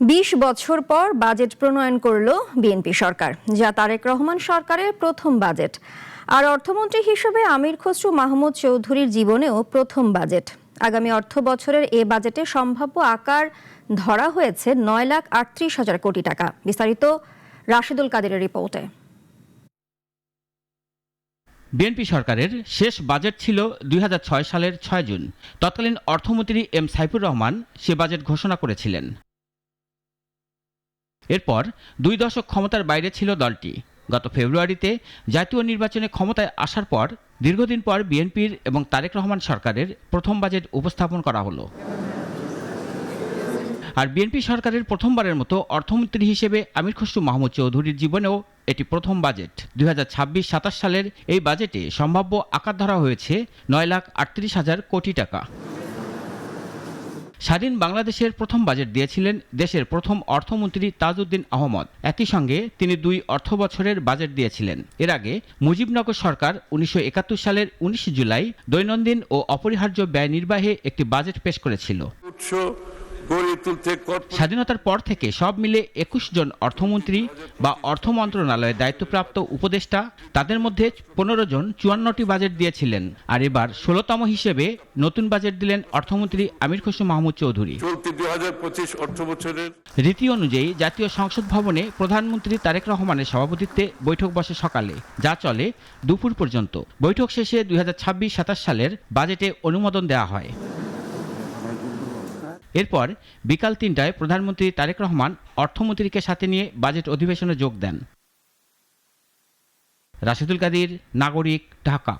২০ বছর পর বাজেট প্রণয়ন করল বিএনপি সরকার, যা তারেক রহমান সরকারের প্রথম বাজেট। আর অর্থমন্ত্রী হিসেবে আমির খসরু মাহমুদ চৌধুরীর জীবনেও প্রথম বাজেট। আগামী অর্থ বছরের এ বাজেটে সম্ভাব্য আকার ধরা হয়েছে ৯,৩৮,০০০ কোটি টাকা। বিস্তারিত রাশেদুল কাদেরের রিপোর্টে। বিএনপি সরকারের শেষ বাজেট ছিল ২০০৬ সালের ৬ জুন। তৎকালীন অর্থমন্ত্রী এম সাইফুর রহমান সে বাজেট ঘোষণা করেছিলেন। এরপর ২ দশক ক্ষমতার বাইরে ছিল দলটি। গত ফেব্রুয়ারিতে জাতীয় নির্বাচনে ক্ষমতায় আসার পর দীর্ঘদিন পর বিএনপির এবং তারেক রহমান সরকারের প্রথম বাজেট উপস্থাপন করা হলো। আর বিএনপি সরকারের প্রথমবারের মতো অর্থমন্ত্রী হিসেবে আমির খসরু মাহমুদ চৌধুরীর জীবনেও এটি প্রথম বাজেট। ২০২৬-২৭ সালের এই বাজেটে সম্ভাব্য আকার ধরা হয়েছে ৯,৩৮,০০০ কোটি টাকা। স্বাধীন বাংলাদেশের প্রথম বাজেট দিয়েছিলেন দেশের প্রথম অর্থমন্ত্রী তাজউদ্দিন আহমদ। একই সঙ্গে তিনি ২ অর্থ বছরের বাজেট দিয়েছিলেন। এর আগে মুজিবনগর সরকার ১৯৭১ সালের ১৯ জুলাই দৈনন্দিন ও অপরিহার্য ব্যয় নির্বাহে একটি বাজেট পেশ করেছিল। স্বাধীনতার পর থেকে সব মিলে ২১ জন অর্থমন্ত্রী বা অর্থ মন্ত্রণালয়ের দায়িত্বপ্রাপ্ত উপদেষ্টা, তাদের মধ্যে ১৫ জন ৫৪টি বাজেট দিয়েছিলেন। আর এবার ১৬তম হিসেবে নতুন বাজেট দিলেন অর্থমন্ত্রী আমির খসরু মাহমুদ চৌধুরী। রীতি অনুযায়ী জাতীয় সংসদ ভবনে প্রধানমন্ত্রী তারেক রহমানের সভাপতিত্বে বৈঠক বসে সকালে, যা চলে দুপুর পর্যন্ত। বৈঠক শেষে ২০২৬-২৭ সালের বাজেটে অনুমোদন দেওয়া হয়। এরপর বিকাল ৩টায় প্রধানমন্ত্রী তারেক রহমান অর্থমন্ত্রীকে সাথে নিয়ে বাজেট অধিবেশনে যোগ দেন। রাশেদুল কাদির, নাগরিক, ঢাকা।